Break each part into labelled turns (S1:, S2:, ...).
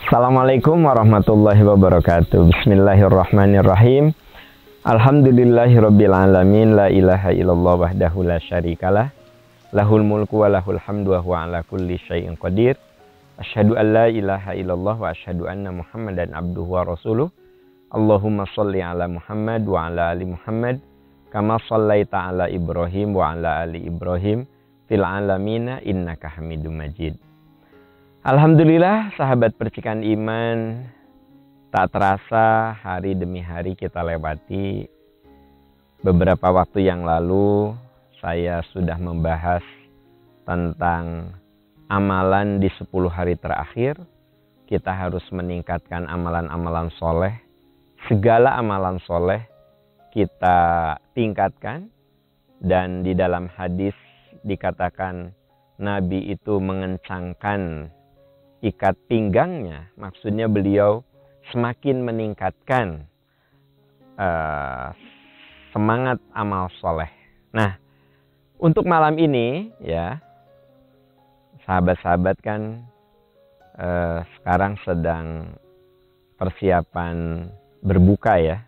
S1: Assalamualaikum warahmatullahi wabarakatuh. Bismillahirrahmanirrahim. Alhamdulillahirabbil alamin, la ilaha illallah wahdahu la syarikalah. Lahul mulku wa lahul hamdu wa huwa ala kulli syai'in qadir. Asyhadu an la ilaha illallah wa asyhadu anna Muhammadan abduhu wa rasuluh. Allahumma shalli ala Muhammad wa ala ali Muhammad kama shallaita ala Ibrahim wa ala ali Ibrahim fil alamina innaka Hamidum Majid. Alhamdulillah, sahabat percikan iman, tak terasa hari demi hari kita lewati. Beberapa waktu yang lalu saya sudah membahas tentang amalan di 10 hari terakhir. Kita harus meningkatkan amalan-amalan soleh. Segala amalan soleh kita tingkatkan. Dan di dalam hadis dikatakan Nabi itu mengencangkan ikat pinggangnya, maksudnya beliau semakin meningkatkan semangat amal soleh. Nah, untuk malam ini ya, sahabat-sahabat kan sekarang sedang persiapan berbuka ya.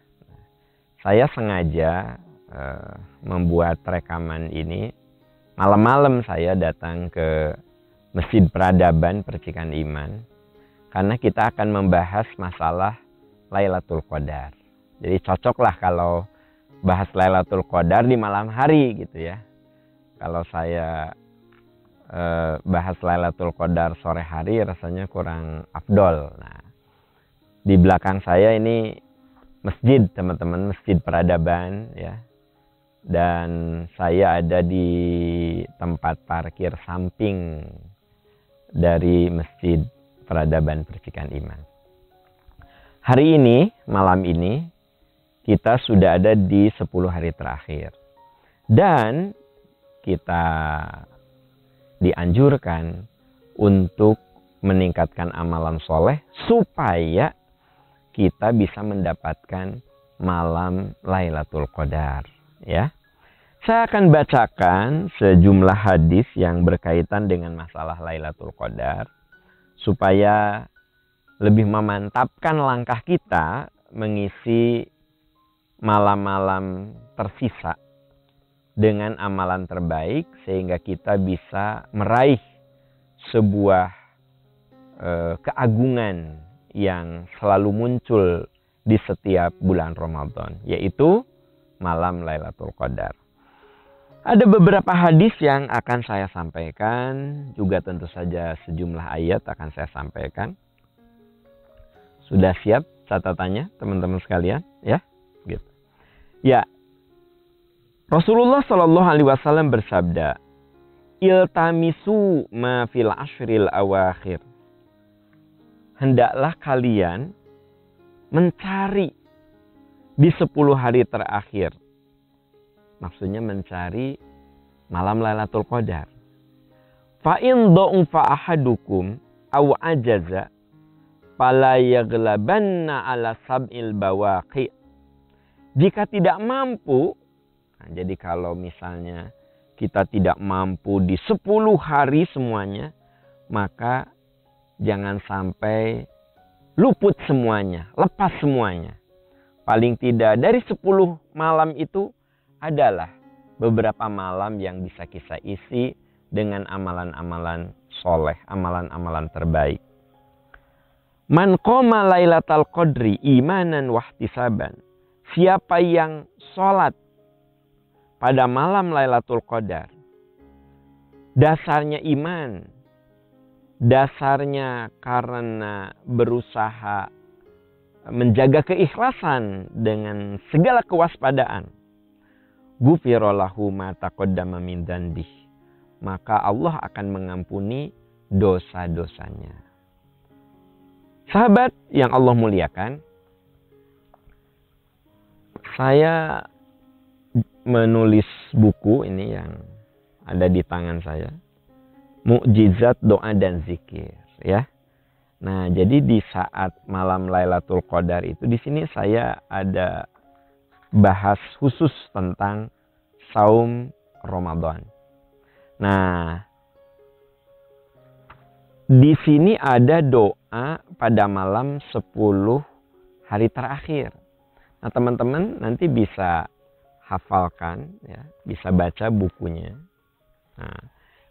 S1: Saya sengaja membuat rekaman ini malam-malam. Saya datang ke Masjid Peradaban Percikan Iman karena kita akan membahas masalah Lailatul Qadar. Jadi cocoklah kalau bahas Lailatul Qadar di malam hari gitu ya. Kalau saya bahas Lailatul Qadar sore hari rasanya kurang afdol. Nah, di belakang saya ini masjid, teman-teman, Masjid Peradaban ya. Dan saya ada di tempat parkir samping dari Masjid Peradaban Percikan Iman. Hari ini, malam ini, kita sudah ada di 10 hari terakhir. Dan kita dianjurkan untuk meningkatkan amalan soleh supaya kita bisa mendapatkan malam Lailatul Qadar. Ya. Saya akan bacakan sejumlah hadis yang berkaitan dengan masalah Lailatul Qadar supaya lebih memantapkan langkah kita mengisi malam-malam tersisa dengan amalan terbaik sehingga kita bisa meraih sebuah keagungan yang selalu muncul di setiap bulan Ramadan, yaitu malam Lailatul Qadar. Ada beberapa hadis yang akan saya sampaikan, juga tentu saja sejumlah ayat akan saya sampaikan. Sudah siap catatannya teman-teman sekalian? Ya, gitu. Ya, Rasulullah Shallallahu Alaihi Wasallam bersabda, "Iltamisu ma fil ashril awakhir." Hendaklah kalian mencari di 10 hari terakhir. Maksudnya mencari malam Lailatul Qadar. Fa in dha'ufa ahadukum aw ajaza fala yaghlabanna ala sab'il bawaqi. Jika tidak mampu, nah, jadi kalau misalnya kita tidak mampu di 10 hari semuanya, maka jangan sampai luput semuanya, lepas semuanya. Paling tidak dari 10 malam itu adalah beberapa malam yang bisa kita isi dengan amalan-amalan soleh, amalan-amalan terbaik. Man qoma lailatal qadri imanan wahtisaban. Siapa yang sholat pada malam Lailatul Qadar, dasarnya iman, dasarnya karena berusaha menjaga keikhlasan dengan segala kewaspadaan, ghufira lahu ma taqaddama min dzanbih, maka Allah akan mengampuni dosa-dosanya. Sahabat yang Allah muliakan, saya menulis buku ini yang ada di tangan saya, Mukjizat Doa dan Zikir ya. Nah, jadi di saat malam Lailatul Qadar itu di sini saya ada bahas khusus tentang saum Ramadan. Nah, Di sini ada doa pada malam 10 hari terakhir. Nah, teman-teman nanti bisa hafalkan, ya, bisa baca bukunya. Nah,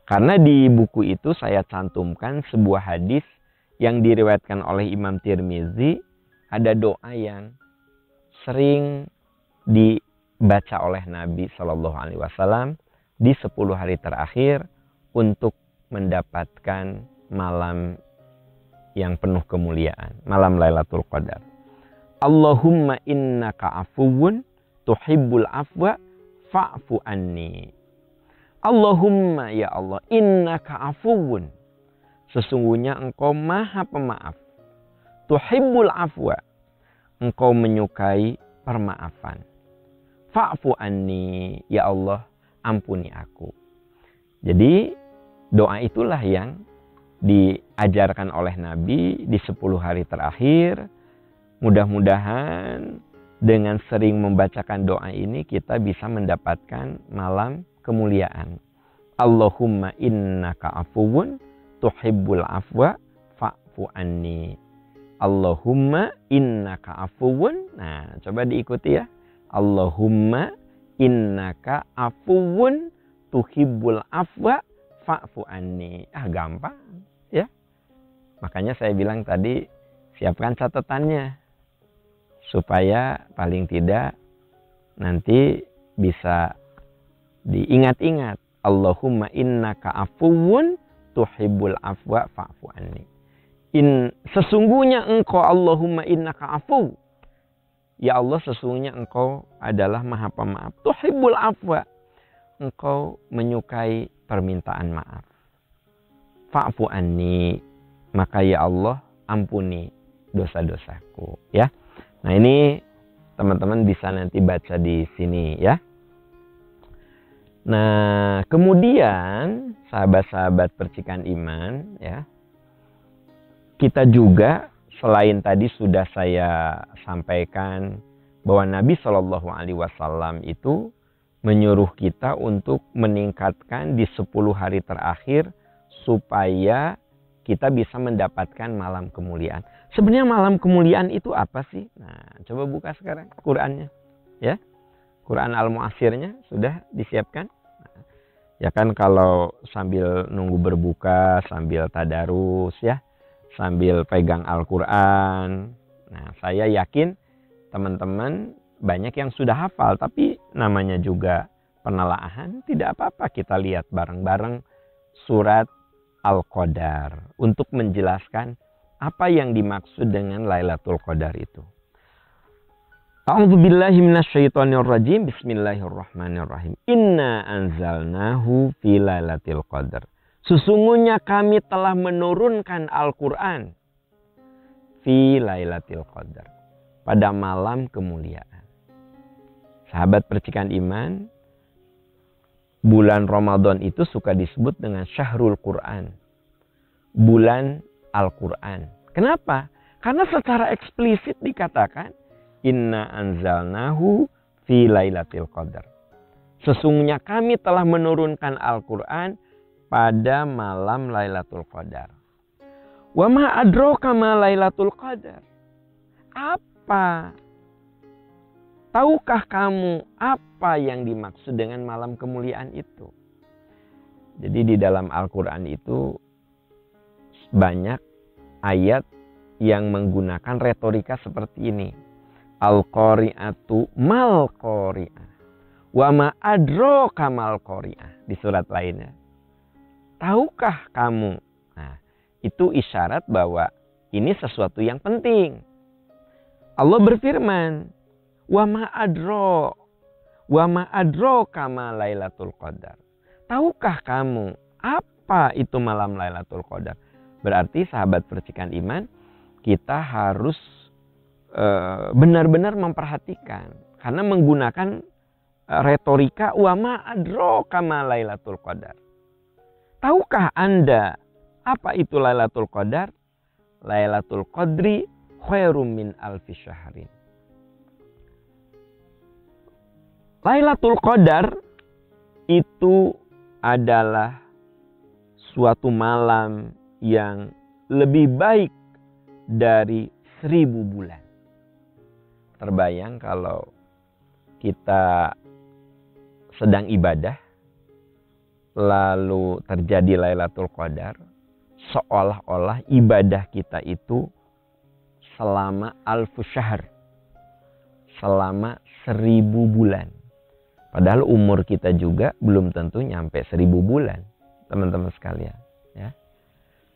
S1: karena di buku itu saya cantumkan sebuah hadis yang diriwayatkan oleh Imam Tirmizi, ada doa yang sering dibaca oleh Nabi Shallallahu Alaihi Wasallam di 10 hari terakhir untuk mendapatkan malam yang penuh kemuliaan, malam Lailatul Qadar. Allahumma innaka afuwun tuhibbul afwa fa'fu anni. Allahumma, ya Allah, innaka afuwun, sesungguhnya engkau maha pemaaf. Tuhibbul afwa, engkau menyukai permaafan. Fa'fu anni, ya Allah, ampuni aku. Jadi doa itulah yang diajarkan oleh Nabi di 10 hari terakhir. Mudah-mudahan dengan sering membacakan doa ini kita bisa mendapatkan malam kemuliaan. Allahumma innaka afuwun tuhibbul afwa fa'fu anni. Allahumma innaka afuwun. Nah, coba diikuti ya. Allahumma innaka afuwun tuhibbul afwa fa'fu anni. Gampang ya. Makanya saya bilang tadi, siapkan catatannya supaya paling tidak nanti bisa diingat-ingat. Allahumma innaka afuwun tuhibbul afwa fa'fu anni. Sesungguhnya engkau, Allahumma innaka afu, ya Allah, sesungguhnya engkau adalah maha pemaaf. Tuhibbul afwa, engkau menyukai permintaan maaf. Fa'fu anni, maka ya Allah ampuni dosa-dosaku, ya. Nah, ini teman-teman bisa nanti baca di sini ya. Nah, kemudian sahabat-sahabat percikan iman ya, kita juga selain tadi sudah saya sampaikan bahwa Nabi Shallallahu Alaihi Wasallam itu menyuruh kita untuk meningkatkan di 10 hari terakhir supaya kita bisa mendapatkan malam kemuliaan. Sebenarnya malam kemuliaan itu apa sih? Nah, coba buka sekarang Qur'annya, ya. Quran Al-Mu'assirnya sudah disiapkan. Nah, ya kan, kalau sambil nunggu berbuka, sambil tadarus ya, sambil pegang Al-Quran. Nah, saya yakin teman-teman banyak yang sudah hafal, tapi namanya juga penelaahan, tidak apa-apa kita lihat bareng-bareng surat Al-Qadar untuk menjelaskan apa yang dimaksud dengan Lailatul Qadar itu. A'udzubillahi minasyaitonirrajim. Bismillahirrahmanirrahim. Inna anzalnahu fi Lailatul Qadar. Sesungguhnya kami telah menurunkan Al-Quran fi Lailatul Qadar, pada malam kemuliaan. Sahabat percikan iman, bulan Ramadan itu suka disebut dengan Syahrul Quran, bulan Al-Quran. Kenapa? Karena secara eksplisit dikatakan inna anzalnahu fi Lailatul Qadar. Sesungguhnya kami telah menurunkan Al-Quran pada malam Lailatul Qadar. Wa ma adraka ma Lailatul Qadar. Apa? Tahukah kamu apa yang dimaksud dengan malam kemuliaan itu? Jadi di dalam Al-Quran itu banyak ayat yang menggunakan retorika seperti ini. Al-Qari'atu mal Qari'ah. Wa ma adraka mal Qari'ah. Di surat lainnya. Tahukah kamu? Nah, itu isyarat bahwa ini sesuatu yang penting. Allah berfirman, wa ma adraka ma Lailatul Qadar. Tahukah kamu apa itu malam Lailatul Qadar? Berarti sahabat percikan iman, kita harus benar-benar memperhatikan, karena menggunakan retorika wa ma adraka ma Lailatul Qadar. Tahukah Anda apa itu Lailatul Qadar? Lailatul Qadri khairum min alfi syahrin. Lailatul Qadar itu adalah suatu malam yang lebih baik dari 1000 bulan. Terbayang kalau kita sedang ibadah, lalu terjadi Lailatul Qadar, seolah-olah ibadah kita itu selama alfu syahr, selama 1000 bulan. Padahal umur kita juga belum tentu nyampe 1000 bulan, teman-teman sekalian. Ya.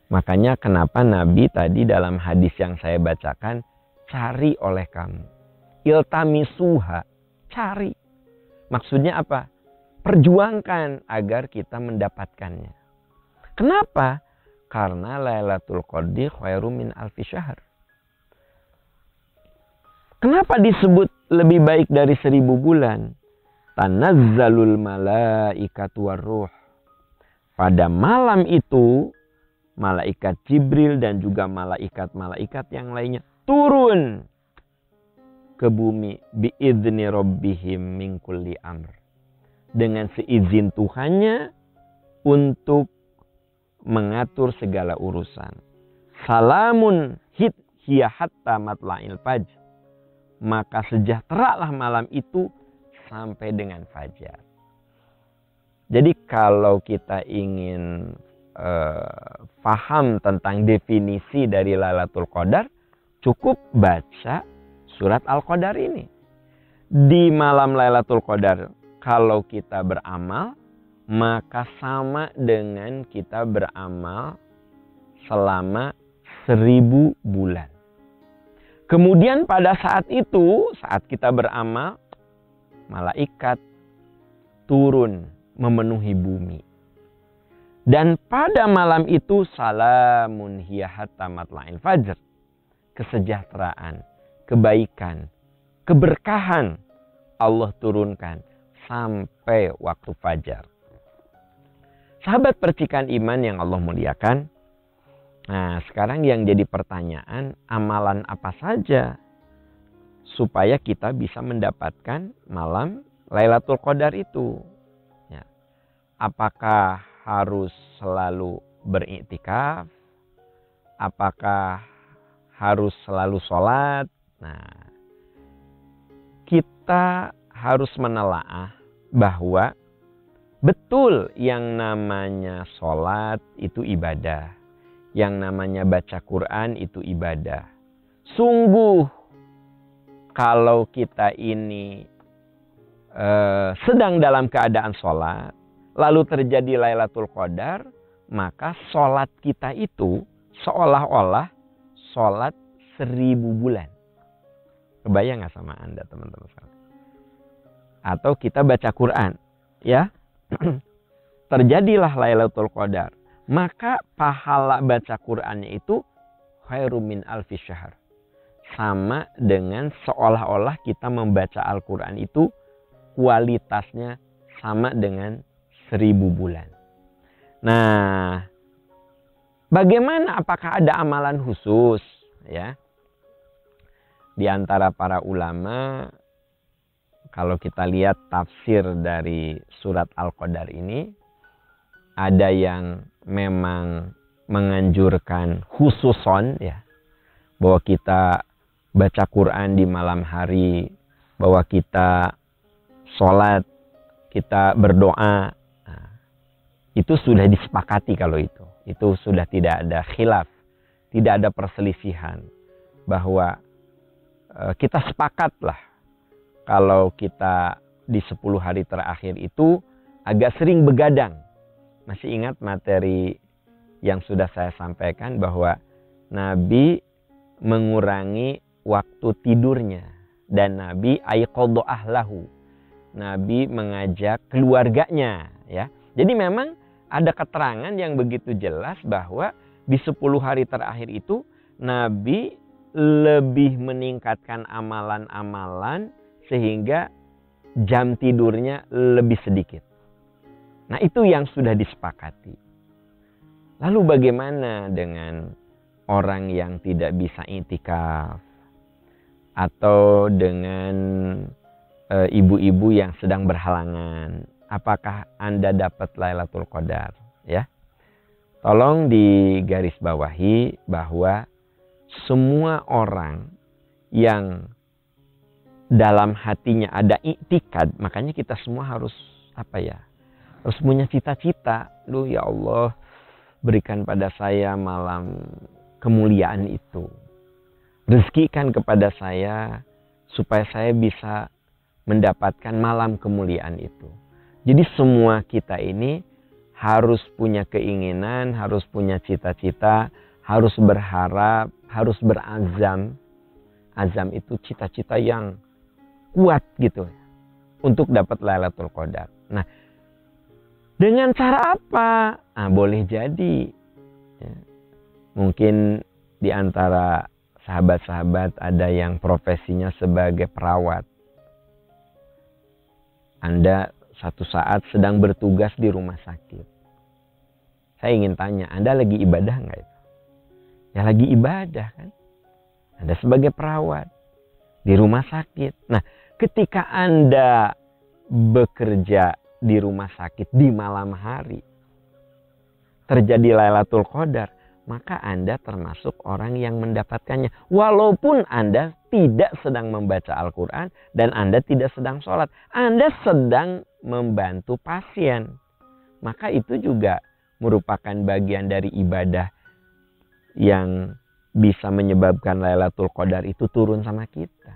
S1: Makanya kenapa Nabi tadi dalam hadis yang saya bacakan, cari oleh kamu. Iltamisuha, cari. Maksudnya apa? Perjuangkan agar kita mendapatkannya. Kenapa? Karena Lailatul Qadar khairum min alfi syahr. Kenapa disebut lebih baik dari 1000 bulan? Tanazzalul malaikatu warruh. Pada malam itu, malaikat Jibril dan juga malaikat-malaikat yang lainnya turun ke bumi biidzni rabbihim min kulli amr. Dengan seizin Tuhannya untuk mengatur segala urusan. Salamun hiya hatta matla'il fajr. Maka sejahteralah malam itu sampai dengan fajar. Jadi kalau kita ingin paham tentang definisi dari Lailatul Qadar, cukup baca surat Al-Qadar ini. Di malam Lailatul Qadar, kalau kita beramal, maka sama dengan kita beramal selama 1000 bulan. Kemudian pada saat itu, saat kita beramal, malaikat turun memenuhi bumi. Dan pada malam itu, salamun hiya hatta matla'il fajr. Kesejahteraan, kebaikan, keberkahan Allah turunkan sampai waktu fajar. Sahabat percikan iman yang Allah muliakan, nah sekarang yang jadi pertanyaan, amalan apa saja supaya kita bisa mendapatkan malam Lailatul Qadar itu? Ya. Apakah harus selalu beriktikaf? Apakah harus selalu sholat? Nah, kita harus menelaah bahwa betul yang namanya sholat itu ibadah. Yang namanya baca Quran itu ibadah. Sungguh kalau kita ini sedang dalam keadaan sholat, lalu terjadi Lailatul Qadar, maka sholat kita itu seolah-olah sholat 1000 bulan. Kebayang gak sama Anda teman-teman? Atau kita baca Quran, ya, terjadilah Lailatul Qadar, maka pahala baca Qurannya itu khairum min alfi syahr. Sama dengan seolah-olah kita membaca Al-Quran itu kualitasnya sama dengan 1000 bulan. Nah, bagaimana, apakah ada amalan khusus? Ya, di antara para ulama, kalau kita lihat tafsir dari surat Al-Qadar ini, ada yang memang menganjurkan khususon, ya, bahwa kita baca Quran di malam hari, bahwa kita sholat, kita berdoa. Nah, itu sudah disepakati kalau itu sudah tidak ada khilaf, tidak ada perselisihan, bahwa kita sepakatlah kalau kita di 10 hari terakhir itu agak sering begadang. Masih ingat materi yang sudah saya sampaikan bahwa Nabi mengurangi waktu tidurnya. Dan Nabi ayqadha ahlahu. Nabi mengajak keluarganya. Ya. Jadi memang ada keterangan yang begitu jelas bahwa di 10 hari terakhir itu Nabi lebih meningkatkan amalan-amalan sehingga jam tidurnya lebih sedikit. Nah, itu yang sudah disepakati. Lalu bagaimana dengan orang yang tidak bisa i'tikaf? Atau dengan ibu-ibu yang sedang berhalangan? Apakah Anda dapat Lailatul Qadar? Ya. tolong digarisbawahi bahwa semua orang yang dalam hatinya ada iktikad, makanya kita semua harus harus punya cita-cita. Ya Allah, berikan pada saya malam kemuliaan itu. Rezekikan kepada saya supaya saya bisa mendapatkan malam kemuliaan itu. Jadi semua kita ini harus punya keinginan, harus punya cita-cita, harus berharap, harus berazam. Azam itu cita-cita yang kuat gitu untuk dapat Lailatul Qadar. Nah, dengan cara apa? Boleh jadi ya, mungkin di antara sahabat-sahabat ada yang profesinya sebagai perawat. Anda satu saat sedang bertugas di rumah sakit. Saya ingin tanya, Anda lagi ibadah nggak itu? Ya lagi ibadah kan? Anda sebagai perawat di rumah sakit. Nah, ketika Anda bekerja di rumah sakit di malam hari, terjadi Lailatul Qadar, maka Anda termasuk orang yang mendapatkannya. Walaupun Anda tidak sedang membaca Al-Quran dan Anda tidak sedang sholat. Anda sedang membantu pasien. Maka itu juga merupakan bagian dari ibadah yang bisa menyebabkan Lailatul Qadar itu turun sama kita.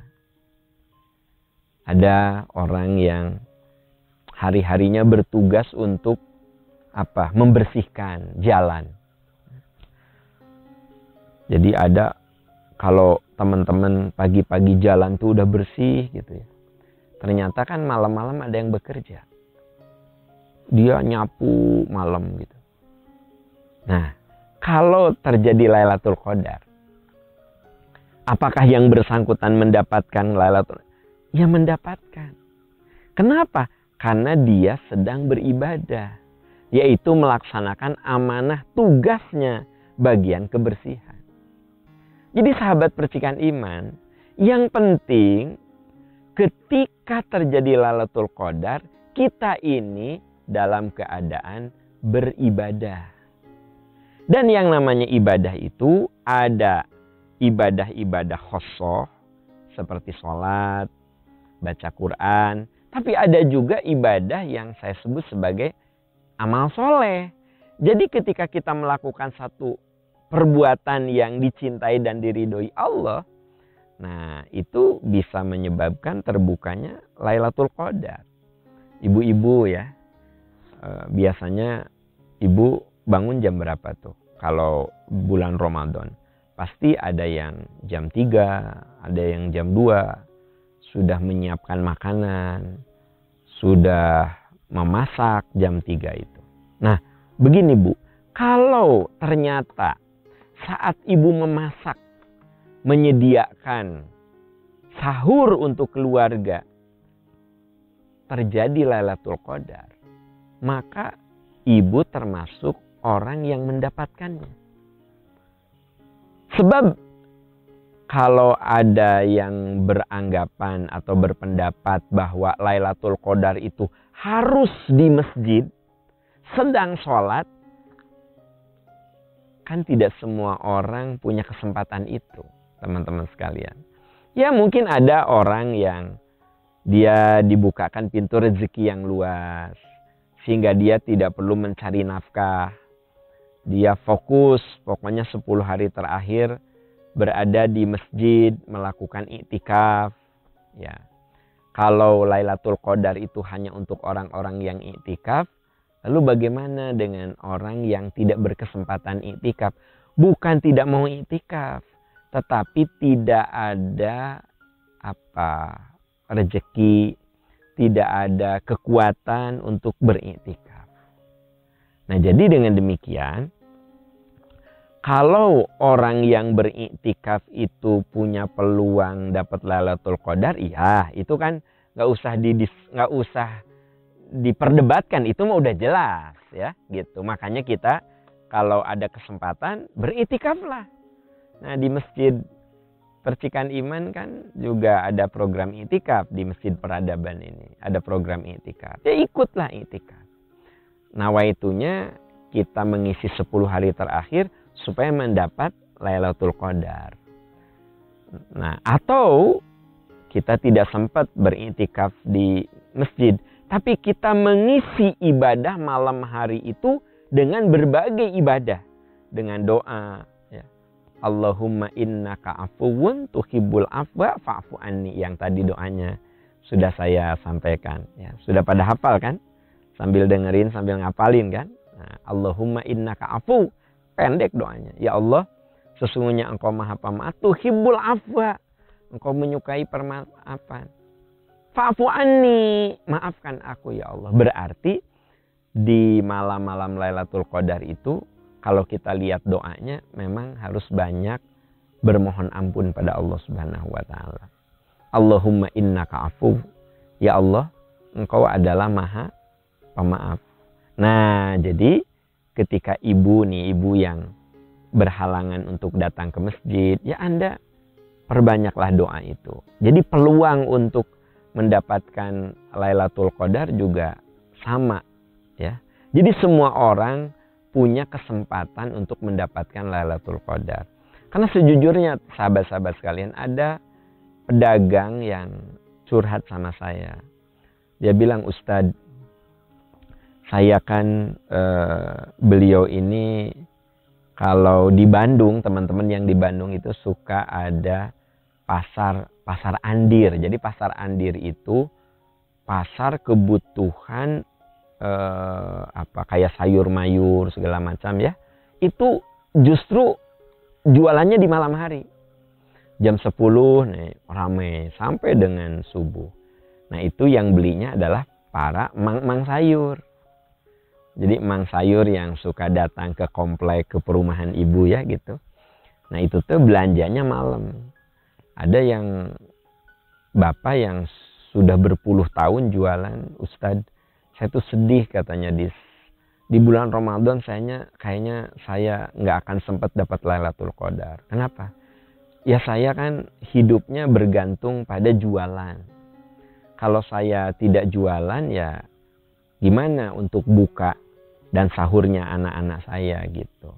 S1: Ada orang yang hari-harinya bertugas untuk membersihkan jalan. Jadi ada, kalau teman-teman pagi-pagi jalan tuh udah bersih gitu ya. Ternyata kan malam-malam ada yang bekerja. Dia nyapu malam gitu. Nah, kalau terjadi Lailatul Qadar, apakah yang bersangkutan mendapatkan Lailatul Qadar? Ya mendapatkan. Kenapa? Karena dia sedang beribadah, yaitu melaksanakan amanah tugasnya, bagian kebersihan. Jadi sahabat percikan iman, yang penting ketika terjadi Lailatul Qadar, kita ini dalam keadaan beribadah. Dan yang namanya ibadah itu ada ibadah-ibadah khosoh seperti sholat, baca Quran. Tapi ada juga ibadah yang saya sebut sebagai amal soleh. Jadi ketika kita melakukan satu perbuatan yang dicintai dan diridhoi Allah, nah itu bisa menyebabkan terbukanya Lailatul Qadar. Ibu-ibu ya, biasanya ibu bangun jam berapa tuh? Kalau bulan Ramadan, pasti ada yang jam 3, ada yang jam 2, sudah menyiapkan makanan, sudah memasak jam 3 itu. Nah, begini Bu, kalau ternyata saat ibu memasak, menyediakan sahur untuk keluarga, terjadi Lailatul Qadar, maka ibu termasuk orang yang mendapatkannya. Sebab kalau ada yang beranggapan atau berpendapat bahwa Lailatul Qadar itu harus di masjid sedang sholat, kan tidak semua orang punya kesempatan itu, teman-teman sekalian. Ya mungkin ada orang yang dia dibukakan pintu rezeki yang luas, sehingga dia tidak perlu mencari nafkah. Dia fokus, pokoknya 10 hari terakhir berada di masjid, melakukan iktikaf. Ya. Kalau Lailatul Qadar itu hanya untuk orang-orang yang iktikaf, lalu bagaimana dengan orang yang tidak berkesempatan iktikaf? Bukan tidak mau iktikaf, tetapi tidak ada rezeki, tidak ada kekuatan untuk beriktikaf. Nah, jadi dengan demikian, kalau orang yang beriktikaf itu punya peluang dapat Lailatul Qadar, iya, itu kan nggak usah diperdebatkan, itu mah udah jelas ya, gitu. Makanya kita kalau ada kesempatan beriktikaflah. Nah, di Masjid Percikan Iman kan juga ada program iktikaf di Masjid Peradaban ini, ada program iktikaf. Ya ikutlah iktikaf. Nawaitunya kita mengisi 10 hari terakhir supaya mendapat Lailatul Qadar. Nah, atau kita tidak sempat beriktikaf di masjid, tapi kita mengisi ibadah malam hari itu dengan berbagai ibadah, dengan doa, ya. Allahumma innaka afuwun tuhibbul afwa fa'fu anni, yang tadi doanya sudah saya sampaikan, ya. Sudah pada hafal kan? Sambil dengerin, sambil ngapalin kan? Nah, Allahumma innaka afu, pendek doanya. Ya Allah, sesungguhnya Engkau Maha Pemaaf, tuhibbul afwa, Engkau menyukai permaafan. Fa'fu anni, maafkan aku ya Allah. Berarti di malam-malam Lailatul Qadar itu, kalau kita lihat doanya, memang harus banyak bermohon ampun pada Allah Subhanahu wa Ta'ala. Allahumma innaka afu, ya Allah, Engkau adalah Maha Pemaaf. Nah, jadi ketika ibu yang berhalangan untuk datang ke masjid, ya Anda perbanyaklah doa itu. Jadi peluang untuk mendapatkan Lailatul Qadar juga sama, ya. Jadi semua orang punya kesempatan untuk mendapatkan Lailatul Qadar. Karena sejujurnya sahabat-sahabat sekalian, ada pedagang yang curhat sama saya. Dia bilang, Ustadz, saya kan beliau ini kalau di Bandung, teman-teman yang di Bandung itu suka ada pasar andir. Jadi pasar andir itu pasar kebutuhan kayak sayur mayur segala macam, ya. Itu justru jualannya di malam hari. Jam 10 nih ramai sampai dengan subuh. Nah, itu yang belinya adalah para mang sayur. Jadi mang sayur yang suka datang ke komplek, ke perumahan ibu, ya gitu. Nah, itu tuh belanjanya malam. Ada yang bapak yang sudah berpuluh tahun jualan, Ustadz, saya tuh sedih katanya di bulan Ramadan kayaknya saya nggak akan sempat dapat Lailatul Qadar. Kenapa? Ya saya kan hidupnya bergantung pada jualan. Kalau saya tidak jualan, ya gimana untuk buka dan sahurnya anak-anak saya gitu.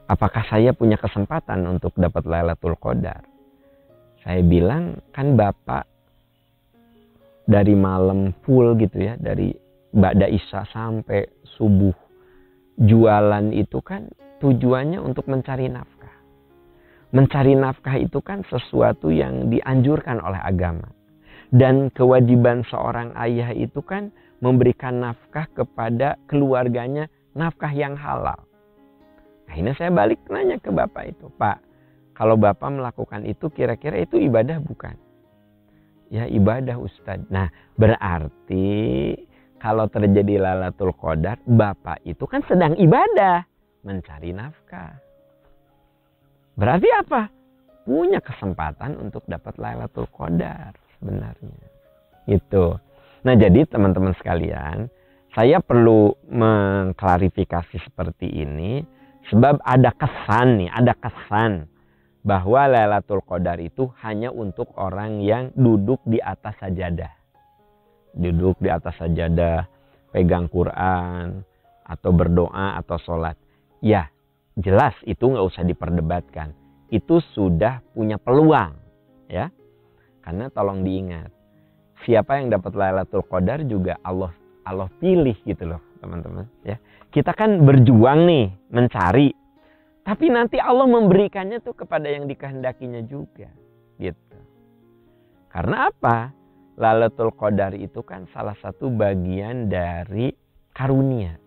S1: Apakah saya punya kesempatan untuk dapat Lailatul Qadar? Saya bilang, kan Bapak dari malam full gitu ya, dari ba'da isya sampai subuh. Jualan itu kan tujuannya untuk mencari nafkah. Mencari nafkah itu kan sesuatu yang dianjurkan oleh agama. Dan kewajiban seorang ayah itu kan memberikan nafkah kepada keluarganya, nafkah yang halal. Akhirnya saya balik nanya ke Bapak itu, Pak, kalau Bapak melakukan itu kira-kira itu ibadah bukan? Ya ibadah Ustadz. Nah berarti kalau terjadi Lailatul Qadar, Bapak itu kan sedang ibadah, mencari nafkah. Berarti apa? Punya kesempatan untuk dapat Lailatul Qadar sebenarnya. Itu. Nah, jadi teman-teman sekalian, saya perlu mengklarifikasi seperti ini sebab ada kesan bahwa Lailatul Qadar itu hanya untuk orang yang duduk di atas sajadah. Duduk di atas sajadah, pegang Quran, atau berdoa, atau sholat. Ya, jelas itu nggak usah diperdebatkan. Itu sudah punya peluang, ya. Karena tolong diingat, siapa yang dapat Lailatul Qadar juga Allah pilih gitu loh, teman-teman, ya. Kita kan berjuang nih mencari, tapi nanti Allah memberikannya tuh kepada yang dikehendakinya juga, gitu. Karena apa? Lailatul Qadar itu kan salah satu bagian dari karunia.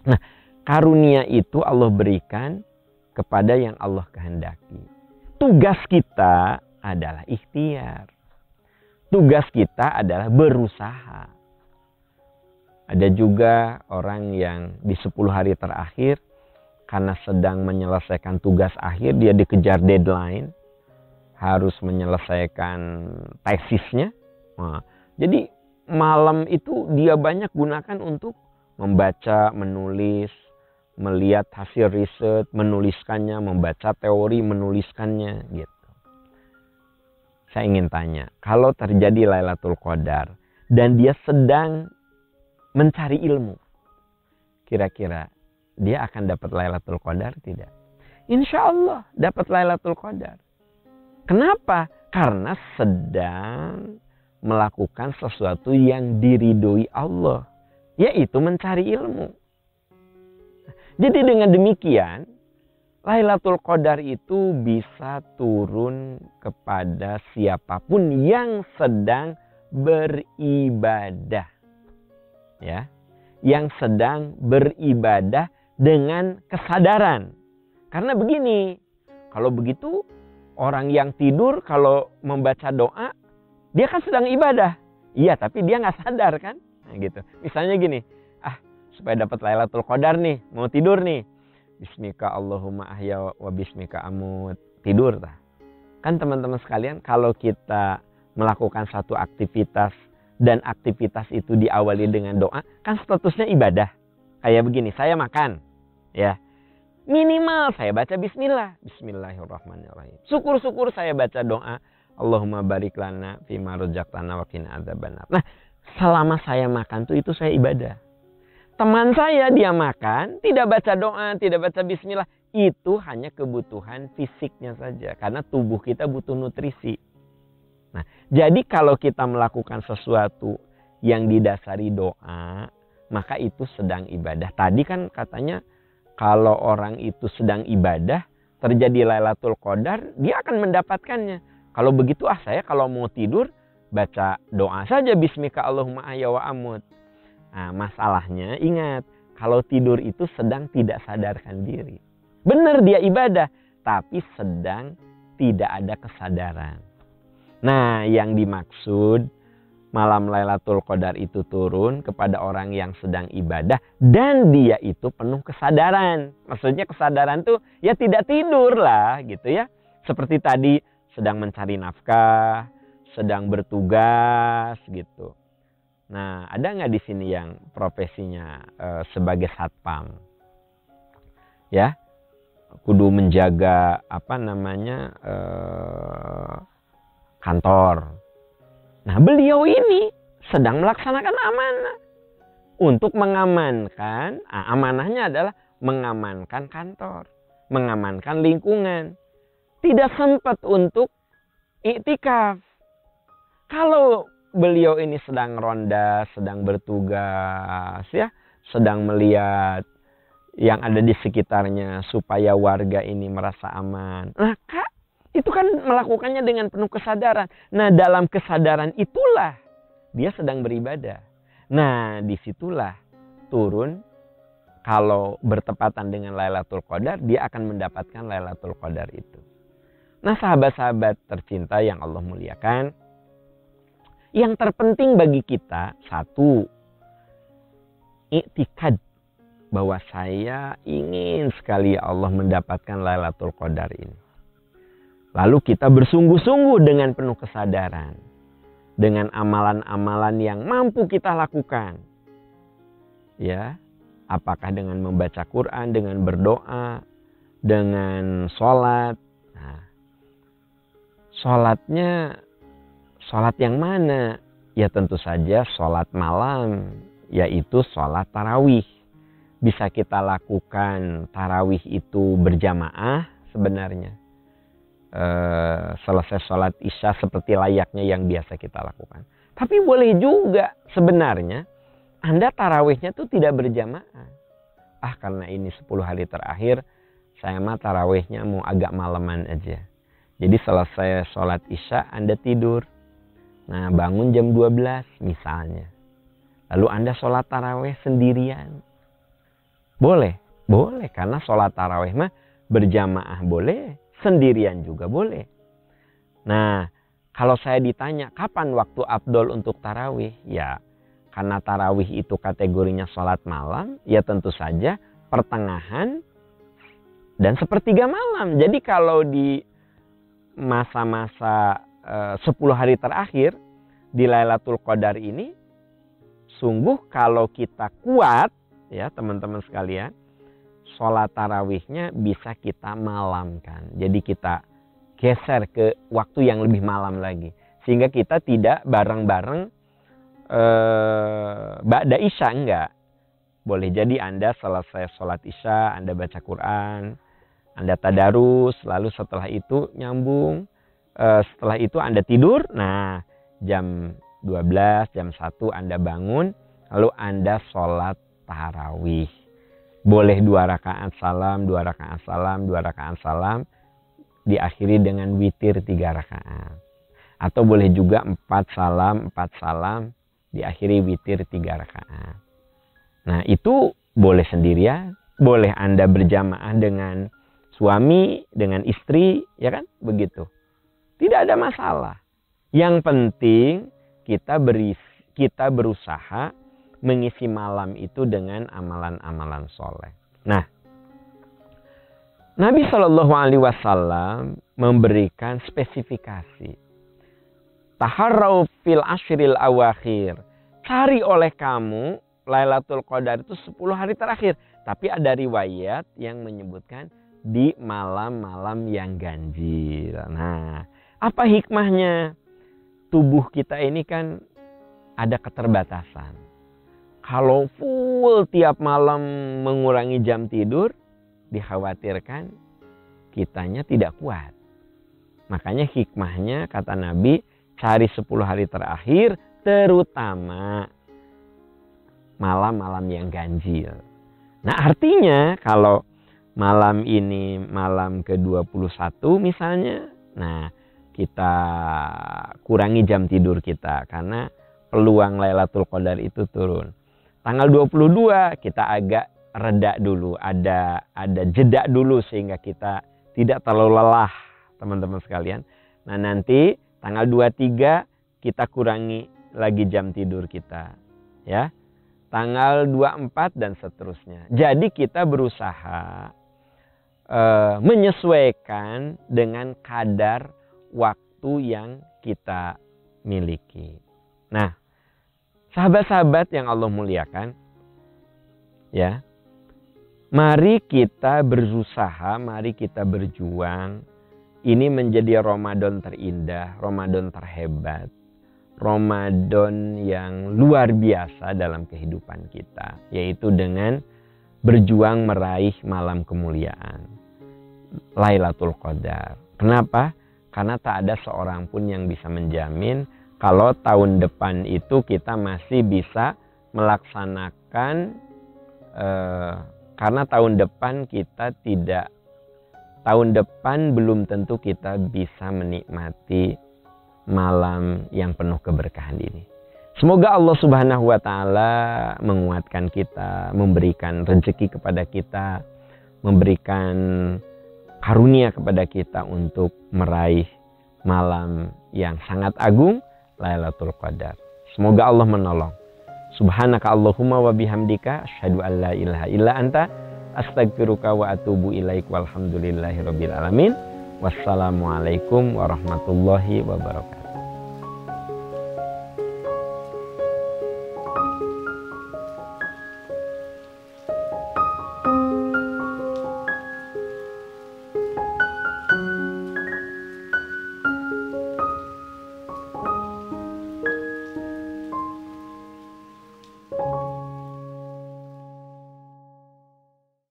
S1: Nah, karunia itu Allah berikan kepada yang Allah kehendaki. Tugas kita adalah ikhtiar. Tugas kita adalah berusaha. Ada juga orang yang di 10 hari terakhir karena sedang menyelesaikan tugas akhir, dia dikejar deadline, harus menyelesaikan tesisnya. Nah, jadi malam itu dia banyak gunakan untuk membaca, menulis, melihat hasil riset, menuliskannya, membaca teori, menuliskannya gitu. Saya ingin tanya, kalau terjadi Lailatul Qadar dan dia sedang mencari ilmu, kira-kira dia akan dapat Lailatul Qadar tidak? Insya Allah dapat Lailatul Qadar. Kenapa? Karena sedang melakukan sesuatu yang diridhoi Allah, yaitu mencari ilmu. Jadi dengan demikian, Lailatul Qadar itu bisa turun kepada siapapun yang sedang beribadah. Ya, yang sedang beribadah dengan kesadaran. Karena begini, kalau begitu orang yang tidur kalau membaca doa, dia kan sedang ibadah. Iya, tapi dia nggak sadar kan? Nah, gitu. Misalnya gini, supaya dapat Lailatul Qadar nih, mau tidur nih. Bismika Allahumma ahya wa bismika amut. Tidur tah. Kan teman-teman sekalian, kalau kita melakukan satu aktivitas dan aktivitas itu diawali dengan doa, kan statusnya ibadah. Kayak begini, saya makan, ya. Minimal saya baca bismillah. Bismillahirrahmanirrahim. Syukur-syukur saya baca doa. Allahumma barik lana fima razaqtana wa qina adzabannar. Nah, selama saya makan tuh itu saya ibadah. Teman saya dia makan, tidak baca doa, tidak baca bismillah. Itu hanya kebutuhan fisiknya saja. Karena tubuh kita butuh nutrisi. Nah, jadi kalau kita melakukan sesuatu yang didasari doa, maka itu sedang ibadah. Tadi kan katanya kalau orang itu sedang ibadah, terjadi Lailatul Qadar, dia akan mendapatkannya. Kalau begitu saya kalau mau tidur, baca doa saja. Bismika Allahumma ahya wa amut. Nah, masalahnya ingat, kalau tidur itu sedang tidak sadarkan diri. Benar dia ibadah, tapi sedang tidak ada kesadaran. Nah, yang dimaksud malam Lailatul Qadar itu turun kepada orang yang sedang ibadah dan dia itu penuh kesadaran. Maksudnya kesadaran tuh ya tidak tidur lah gitu ya. Seperti tadi sedang mencari nafkah, sedang bertugas gitu. Nah, ada nggak di sini yang profesinya sebagai satpam? Ya, kudu menjaga kantor. Nah, beliau ini sedang melaksanakan amanah untuk mengamankan, amanahnya adalah mengamankan kantor, mengamankan lingkungan. Tidak sempat untuk iktikaf. Kalau beliau ini sedang ronda, sedang bertugas, ya, sedang melihat yang ada di sekitarnya supaya warga ini merasa aman. Nah, itu kan melakukannya dengan penuh kesadaran. Nah, dalam kesadaran itulah dia sedang beribadah. Nah, disitulah turun kalau bertepatan dengan Lailatul Qadar, dia akan mendapatkan Lailatul Qadar itu. Nah, sahabat-sahabat tercinta yang Allah muliakan, yang terpenting bagi kita, satu, iktikad bahwa saya ingin sekali ya Allah mendapatkan Lailatul Qadar ini. Lalu kita bersungguh-sungguh dengan penuh kesadaran. Dengan amalan-amalan yang mampu kita lakukan. Ya, apakah dengan membaca Quran, dengan berdoa, dengan sholat. Nah, sholatnya, sholat yang mana? Ya tentu saja sholat malam, yaitu sholat tarawih. Bisa kita lakukan tarawih itu berjamaah sebenarnya. Selesai sholat isya seperti layaknya yang biasa kita lakukan. Tapi boleh juga sebenarnya Anda tarawihnya itu tidak berjamaah. Karena ini 10 hari terakhir, saya mah tarawihnya mau agak malaman aja. Jadi selesai sholat isya Anda tidur. Nah, bangun jam 12 misalnya. Lalu Anda sholat tarawih sendirian. Boleh? Boleh, karena sholat tarawih mah berjamaah boleh. Sendirian juga boleh. Nah, kalau saya ditanya kapan waktu afdol untuk tarawih? Ya, karena tarawih itu kategorinya sholat malam, ya tentu saja pertengahan dan sepertiga malam. Jadi kalau di masa-masa 10 hari terakhir di Lailatul Qadar ini, sungguh kalau kita kuat, ya teman-teman sekalian, sholat tarawihnya bisa kita malamkan. Jadi kita geser ke waktu yang lebih malam lagi. Sehingga kita tidak bareng-bareng ba'da isya, enggak. Boleh jadi Anda selesai sholat Isya, Anda baca Quran, Anda tadarus, lalu setelah itu nyambung. Setelah itu Anda tidur, nah jam 12, jam 1 Anda bangun, lalu Anda sholat tarawih. Boleh 2 rakaat salam, 2 rakaat salam, 2 rakaat salam, diakhiri dengan witir 3 rakaat. Atau boleh juga 4 salam, diakhiri witir 3 rakaat. Nah itu boleh sendirian, boleh Anda berjamaah dengan suami, dengan istri, ya kan? Begitu. Tidak ada masalah. Yang penting kita berusaha mengisi malam itu dengan amalan-amalan soleh. Nah, Nabi Shallallahu Alaihi Wasallam memberikan spesifikasi. Taharrau fil ashril awakhir. Cari oleh kamu Lailatul Qadar itu 10 hari terakhir. Tapi ada riwayat yang menyebutkan di malam-malam yang ganjil. Nah, apa hikmahnya? Tubuh kita ini kan ada keterbatasan. Kalau full tiap malam mengurangi jam tidur, dikhawatirkan kitanya tidak kuat. Makanya hikmahnya kata Nabi, cari 10 hari terakhir, terutama malam-malam yang ganjil. Nah artinya kalau malam ini malam ke-21 misalnya, nah kita kurangi jam tidur kita karena peluang Lailatul Qadar itu turun. Tanggal 22 kita agak reda dulu, ada jeda dulu sehingga kita tidak terlalu lelah, teman-teman sekalian. Nah nanti tanggal 23 kita kurangi lagi jam tidur kita, ya. Tanggal 24 dan seterusnya. Jadi kita berusaha menyesuaikan dengan kadar waktu yang kita miliki. Nah, sahabat-sahabat yang Allah muliakan, ya, mari kita berusaha, mari kita berjuang. Ini menjadi Ramadan terindah, Ramadan terhebat, Ramadan yang luar biasa dalam kehidupan kita, yaitu dengan berjuang meraih malam kemuliaan Lailatul Qadar. Kenapa? Karena tak ada seorang pun yang bisa menjamin kalau tahun depan itu kita masih bisa melaksanakan, karena tahun depan belum tentu kita bisa menikmati malam yang penuh keberkahan ini. Semoga Allah Subhanahu wa Ta'ala menguatkan kita, memberikan rezeki kepada kita, memberikan karunia kepada kita untuk meraih malam yang sangat agung, Lailatul Qadar. Semoga Allah menolong. Subhanaka Allahumma wa bihamdika asyhadu an la ilaha illa anta astaghfiruka wa atubu ilaik walhamdulillahi rabbil alamin. Wassalamualaikum warahmatullahi wabarakatuh.